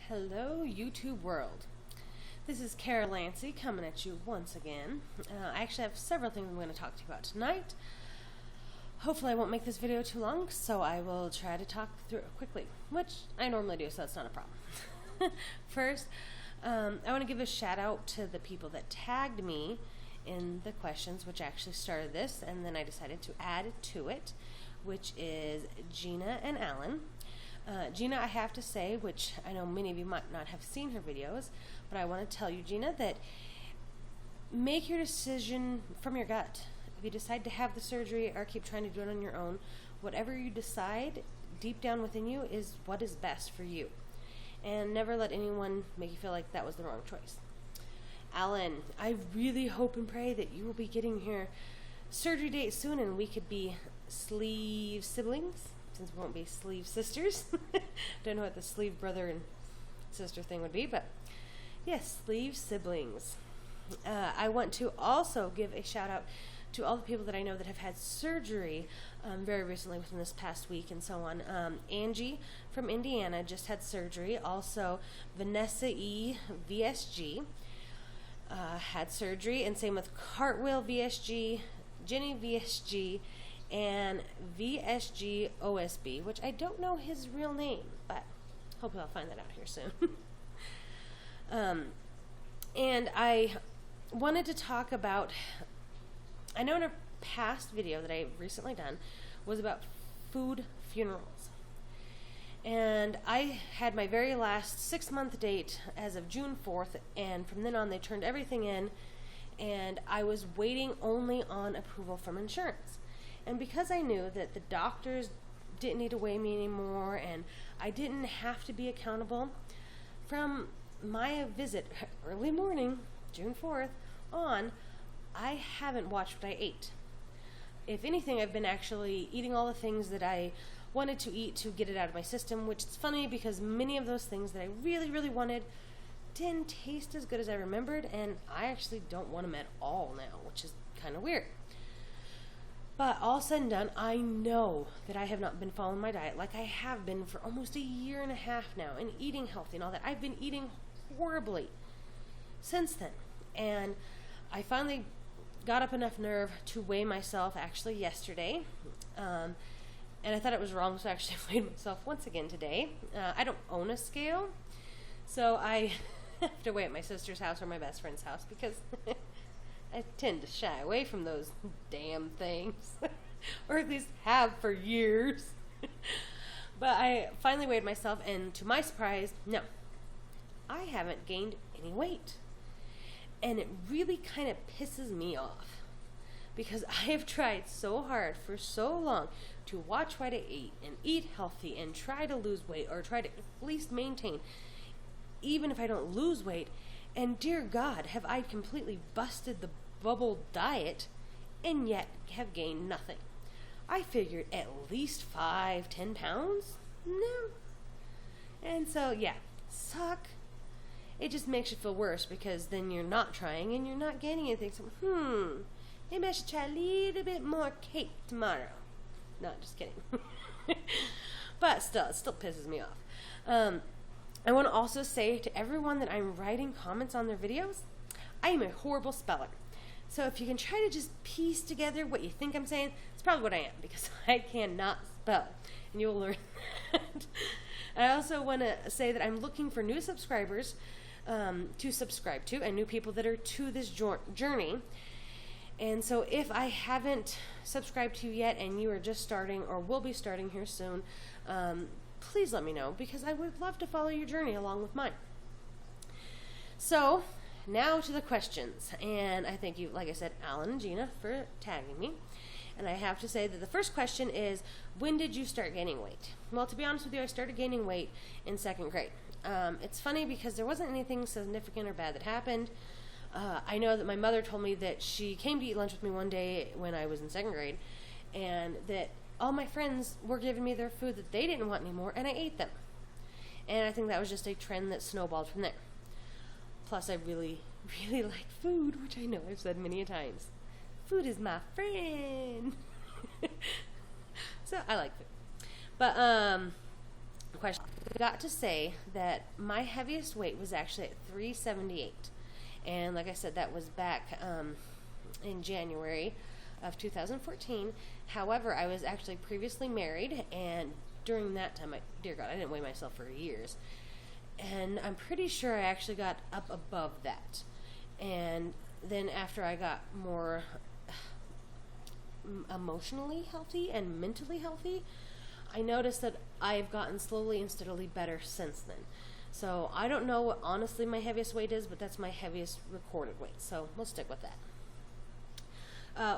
Hello, YouTube world. This is Kara Lancy coming at you once again. I actually have several things I'm going to talk to you about tonight. Hopefully I won't make this video too long, so I will try to talk through it quickly, which I normally do, so that's not a problem. First, I want to give a shout out to the people that tagged me in the questions, which actually started this, and then I decided to add to it, which is Gina and Alan. Gina, I have to say, which I know many of you might not have seen her videos, but I want to tell you, Gina, that make your decision from your gut. If you decide to have the surgery or keep trying to do it on your own, whatever you decide deep down within you is what is best for you. And never let anyone make you feel like that was the wrong choice. Alan, I really hope and pray that you will be getting your surgery date soon and we could be sleeve siblings, since we won't be sleeve sisters. Don't know what the sleeve brother and sister thing would be, but yes, sleeve siblings. I want to also give a shout out to all the people that I know that have had surgery very recently within this past week and so on. Angie from Indiana just had surgery. Also, Vanessa E. VSG had surgery, and same with Cartwheel VSG, Jenny VSG, and VSG OSB, which I don't know his real name, but hopefully I'll find that out here soon. And I wanted to talk about, I know in a past video that I've recently done was about food funerals. And I had my very last 6-month date as of June 4th, and from then on they turned everything in, and I was waiting only on approval from insurance. And because I knew that the doctors didn't need to weigh me anymore and I didn't have to be accountable, from my visit early morning, June 4th, on, I haven't watched what I ate. If anything, I've been actually eating all the things that I wanted to eat to get it out of my system, which is funny because many of those things that I really, really wanted didn't taste as good as I remembered, and I actually don't want them at all now, which is kind of weird. But all said and done, I know that I have not been following my diet like I have been for almost a year and a half now, and eating healthy and all that. I've been eating horribly since then. And I finally got up enough nerve to weigh myself actually yesterday. And I thought it was wrong, so I actually weighed myself once again today. I don't own a scale, so I have to weigh at my sister's house or my best friend's house because I tend to shy away from those damn things, or at least have for years. But I finally weighed myself, and to my surprise, no, I haven't gained any weight. And it really kind of pisses me off because I have tried so hard for so long to watch what I eat and eat healthy and try to lose weight or try to at least maintain, even if I don't lose weight. And dear God, have I completely busted the bubble diet and yet have gained nothing. I figured at least 5-10 pounds? No. And so, yeah, suck. It just makes you feel worse because then you're not trying and you're not gaining anything. So, maybe I should try a little bit more cake tomorrow. No, just kidding. But still, it still pisses me off. I want to also say to everyone that I'm writing comments on their videos, I am a horrible speller. So if you can try to just piece together what you think I'm saying, it's probably what I am, because I cannot spell. And you'll learn that. I also want to say that I'm looking for new subscribers to subscribe to, and new people that are to this journey. And so if I haven't subscribed to you yet and you are just starting or will be starting here soon, please let me know, because I would love to follow your journey along with mine. So now to the questions, and I thank you, like I said, Alan and Gina, for tagging me. And I have to say that the first question is, when did you start gaining weight? Well, to be honest with you, I started gaining weight in 2nd grade. It's funny because there wasn't anything significant or bad that happened. I know that my mother told me that she came to eat lunch with me one day when I was in 2nd grade, and that all my friends were giving me their food that they didn't want anymore, and I ate them. And I think that was just a trend that snowballed from there. Plus, I really, really like food, which I know I've said many a times. Food is my friend. So I like food. But question. I forgot to say that my heaviest weight was actually at 378. And like I said, that was back in January of 2014. However, I was actually previously married, and during that time, dear God, I didn't weigh myself for years. And I'm pretty sure I actually got up above that. And then after I got more emotionally healthy and mentally healthy, I noticed that I've gotten slowly and steadily better since then. So I don't know what honestly my heaviest weight is, but that's my heaviest recorded weight. So we'll stick with that.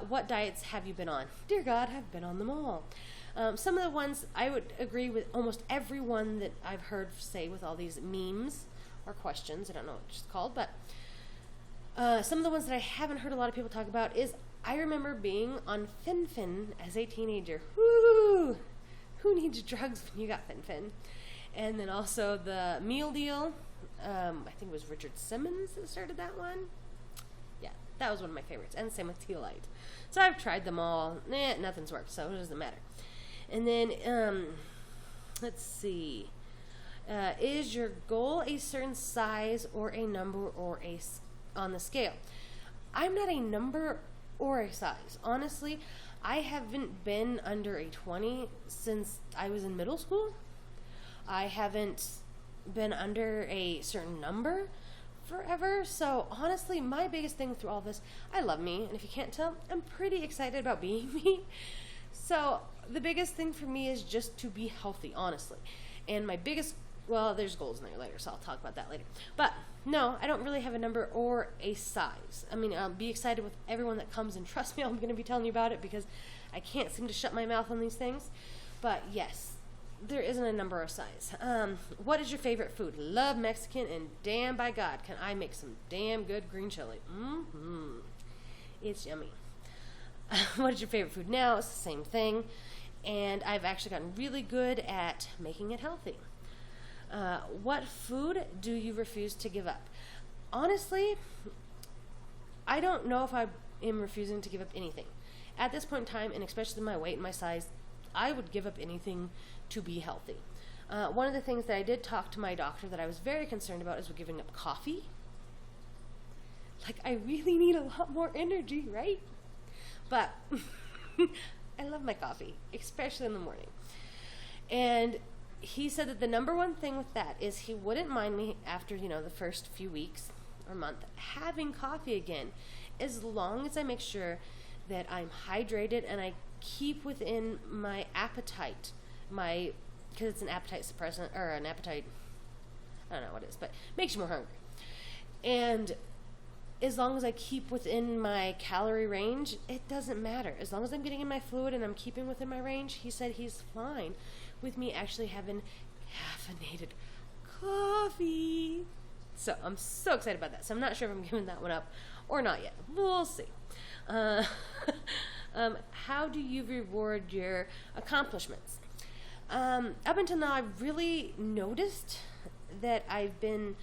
What diets have you been on? Dear God, I've been on them all. Some of the ones I would agree with almost everyone that I've heard say with all these memes or questions. I don't know what it's called, but some of the ones that I haven't heard a lot of people talk about is I remember being on Fen-Phen as a teenager. Woo! Who needs drugs when you got Fen-Phen? And then also the meal deal. I think it was Richard Simmons that started that one. Yeah, that was one of my favorites. And same with Teolite. So I've tried them all. Nothing's worked, so it doesn't matter. And then, let's see. Is your goal a certain size or a number or on the scale? I'm not a number or a size. Honestly, I haven't been under a 20 since I was in middle school. I haven't been under a certain number forever. So honestly, my biggest thing through all this, I love me. And if you can't tell, I'm pretty excited about being me. So the biggest thing for me is just to be healthy, honestly. And my biggest, well, there's goals in there later, so I'll talk about that later. But no, I don't really have a number or a size. I mean, I'll be excited with everyone that comes, and trust me, I'm going to be telling you about it because I can't seem to shut my mouth on these things. But yes, there isn't a number or size. What is your favorite food? Love Mexican, and damn by God, can I make some damn good green chili. It's yummy. What is your favorite food now? It's the same thing. And I've actually gotten really good at making it healthy. What food do you refuse to give up? Honestly, I don't know if I am refusing to give up anything. At this point in time, and especially my weight and my size, I would give up anything to be healthy. One of the things that I did talk to my doctor that I was very concerned about is giving up coffee. Like, I really need a lot more energy, right? But I love my coffee, especially in the morning. And he said that the number one thing with that is he wouldn't mind me after, the first few weeks or month having coffee again, as long as I make sure that I'm hydrated and I keep within my appetite, because it's an appetite suppressant, or an appetite, I don't know what it is, but makes you more hungry. And as long as I keep within my calorie range, it doesn't matter. As long as I'm getting in my fluid and I'm keeping within my range, he said he's fine with me actually having caffeinated coffee. So I'm so excited about that. So I'm not sure if I'm giving that one up or not yet. We'll see. How do you reward your accomplishments? Up until now, I've really noticed that I've been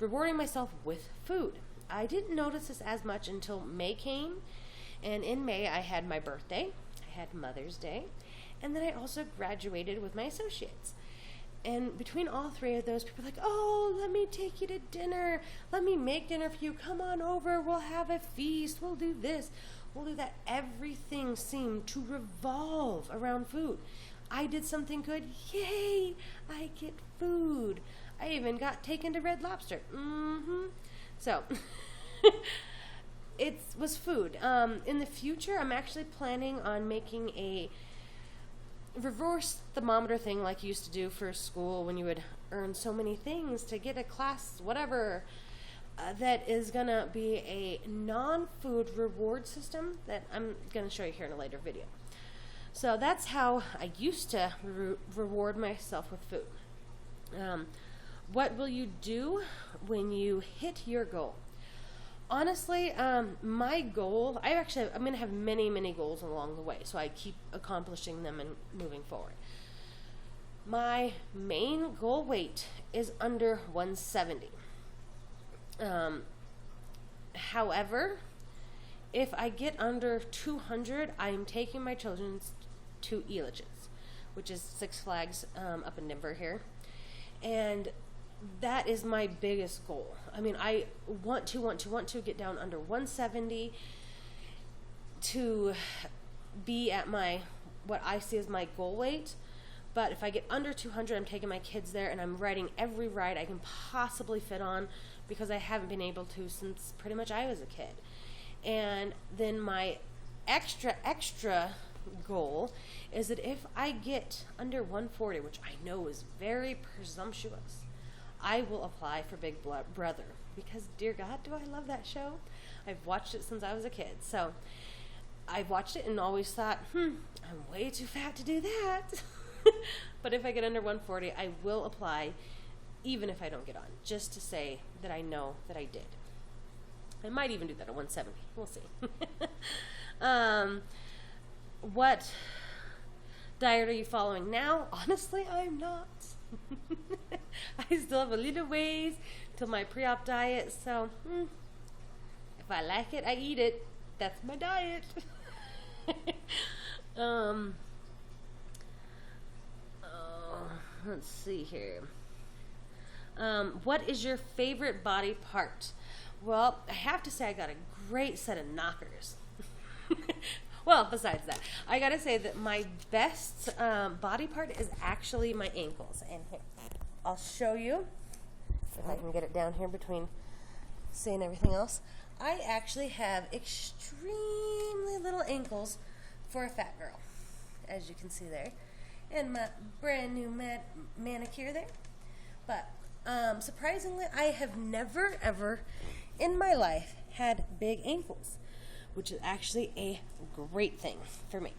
rewarding myself with food. I didn't notice this as much until May came, and in May I had my birthday, I had Mother's Day, and then I also graduated with my associates. And between all three of those, people were like, oh, let me take you to dinner, let me make dinner for you, come on over, we'll have a feast, we'll do this, we'll do that. Everything seemed to revolve around food. I did something good, yay, I get food. I even got taken to Red Lobster. So, it was food. In the future, I'm actually planning on making a reverse thermometer thing like you used to do for school when you would earn so many things to get a class, whatever. That is going to be a non-food reward system that I'm going to show you here in a later video. So that's how I used to reward myself with food. What will you do when you hit your goal? Honestly, my goal, I'm going to have many, many goals along the way, so I keep accomplishing them and moving forward. My main goal weight is under 170. However, if I get under 200, I am taking my children to Elitch's, which is Six Flags up in Denver here. And that is my biggest goal. I mean, I want to get down under 170 to be at my, what I see as my goal weight. But if I get under 200, I'm taking my kids there and I'm riding every ride I can possibly fit on, because I haven't been able to since pretty much I was a kid. And then my extra goal is that if I get under 140, which I know is very presumptuous, I will apply for Big Brother, because dear God, do I love that show. I've watched it since I was a kid. So I've watched it and always thought, I'm way too fat to do that. But if I get under 140, I will apply, even if I don't get on, just to say that I know that I did. I might even do that at 170. We'll see. What diet are you following now? Honestly, I'm not. I still have a little ways till my pre-op diet, so if I like it, I eat it. That's my diet. Let's see here. What is your favorite body part? Well, I have to say I got a great set of knockers. Well, besides that, I gotta say that my best body part is actually my ankles. And here, I'll show you if I can get it down here between saying everything else. I actually have extremely little ankles for a fat girl, as you can see there. And my brand new manicure there. But surprisingly, I have never ever in my life had big ankles, which is actually a great thing for me.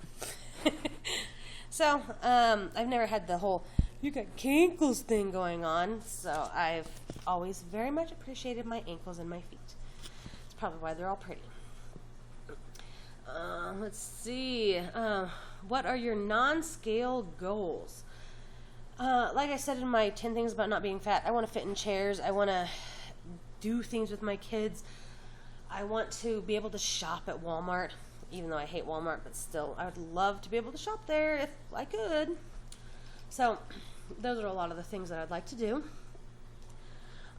So I've never had the whole "you got cankles" thing going on, so I've always very much appreciated my ankles and my feet. It's probably why they're all pretty. Let's see. What are your non-scale goals? Like I said in my 10 things about not being fat, I want to fit in chairs. I want to do things with my kids. I want to be able to shop at Walmart, even though I hate Walmart, but still, I would love to be able to shop there if I could. So, those are a lot of the things that I'd like to do.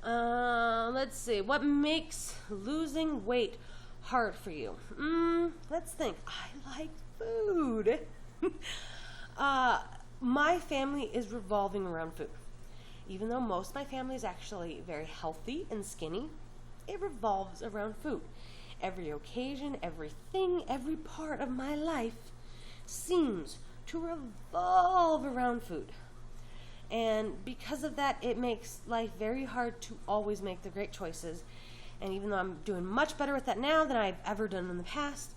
Let's see. What makes losing weight hard for you? Let's think. I like food. My family is revolving around food. Even though most of my family is actually very healthy and skinny, it revolves around food. Every occasion, everything, every part of my life seems to revolve around food. And because of that, it makes life very hard to always make the great choices. And even though I'm doing much better with that now than I've ever done in the past,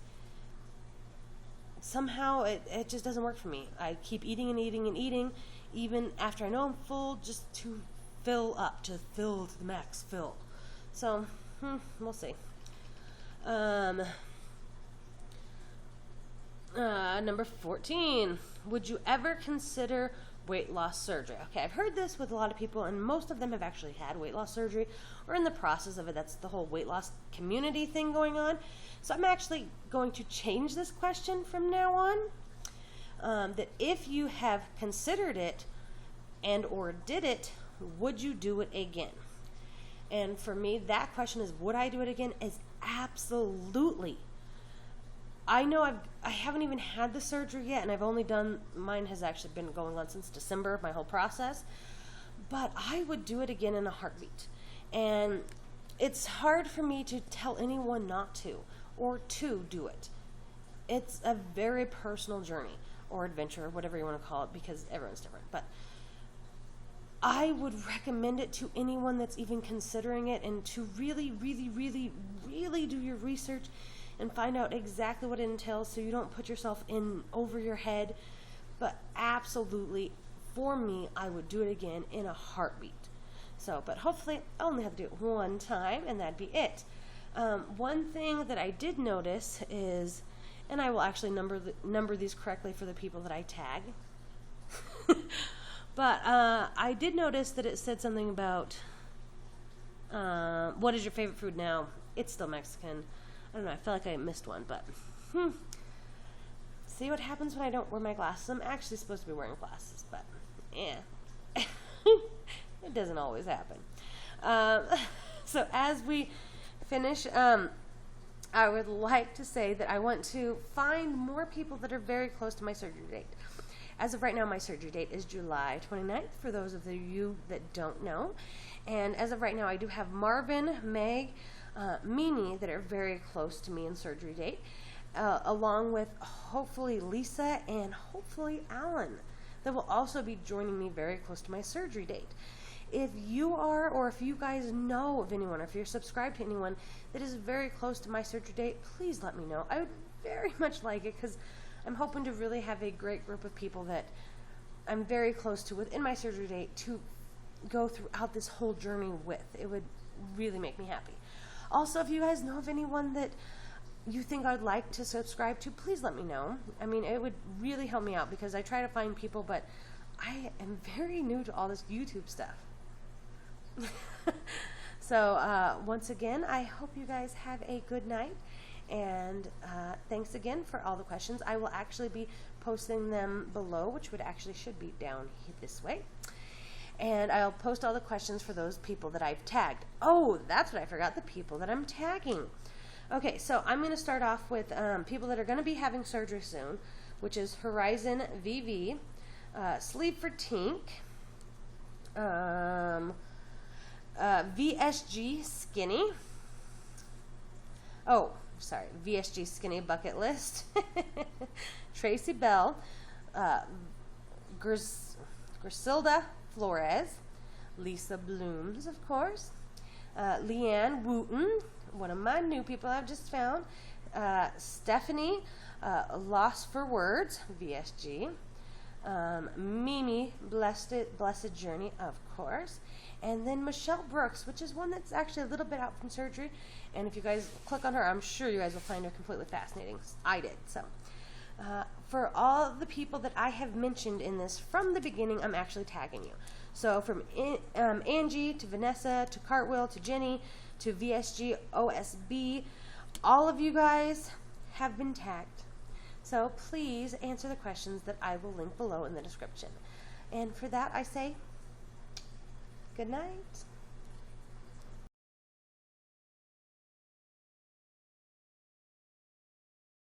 somehow it just doesn't work for me. I keep eating and eating and eating, even after I know I'm full, just to fill up, to fill to the max, fill. So, we'll see. Number 14. Would you ever consider weight loss surgery? Okay, I've heard this with a lot of people, and most of them have actually had weight loss surgery or in the process of it. That's the whole weight loss community thing going on. So I'm actually going to change this question from now on. That if you have considered it and or did it, would you do it again? And for me, that question is, would I do it again? Is absolutely. I know I haven't even had the surgery yet, and I've only done, mine has actually been going on since December, my whole process. But I would do it again in a heartbeat. And it's hard for me to tell anyone not to or to do it. It's a very personal journey or adventure, whatever you want to call it, because everyone's different. But I would recommend it to anyone that's even considering it, and to really, really, really, really do your research and find out exactly what it entails so you don't put yourself in over your head. But absolutely, for me, I would do it again in a heartbeat. So, but hopefully I only have to do it one time and that'd be it. One thing that I did notice is, and I will actually number these correctly for the people that I tag, but I did notice that it said something about what is your favorite food now? It's still Mexican. I don't know, I feel like I missed one, but see what happens when I don't wear my glasses. I'm actually supposed to be wearing glasses, but yeah. doesn't always happen. So as we finish, I would like to say that I want to find more people that are very close to my surgery date. As of right now, my surgery date is July 29th, for those of you that don't know. And as of right now, I do have Marvin, Meg, Mimi that are very close to me in surgery date, along with hopefully Lisa and hopefully Alan that will also be joining me very close to my surgery date. If you are, or if you guys know of anyone, or if you're subscribed to anyone that is very close to my surgery date, please let me know. I would very much like it, because I'm hoping to really have a great group of people that I'm very close to within my surgery date to go throughout this whole journey with. It would really make me happy. Also, if you guys know of anyone that you think I'd like to subscribe to, please let me know. I mean, it would really help me out, because I try to find people, but I am very new to all this YouTube stuff. So once again, I hope you guys have a good night, and thanks again for all the questions. I will actually be posting them below, which should be down this way, and I'll post all the questions for those people that I've tagged. Oh, that's what I forgot, the people that I'm tagging. Okay, so I'm going to start off with people that are going to be having surgery soon, which is Horizon VV, Sleep for Tink, VSG Skinny. Oh, sorry, VSG Skinny Bucket List. Tracy Bell, Griselda Flores, Lisa Blooms, of course, Leanne Wooten, one of my new people I've just found, Stephanie, Lost for Words, VSG, Mimi, Blessed Journey, of course, and then Michelle Brooks, which is one that's actually a little bit out from surgery, and if you guys click on her, I'm sure you guys will find her completely fascinating. I did. So for all the people that I have mentioned in this from the beginning, I'm actually tagging you. So from Angie to Vanessa to Cartwheel to Jenny to VSG OSB, all of you guys have been tagged. So please answer the questions that I will link below in the description. And for that, I say good night.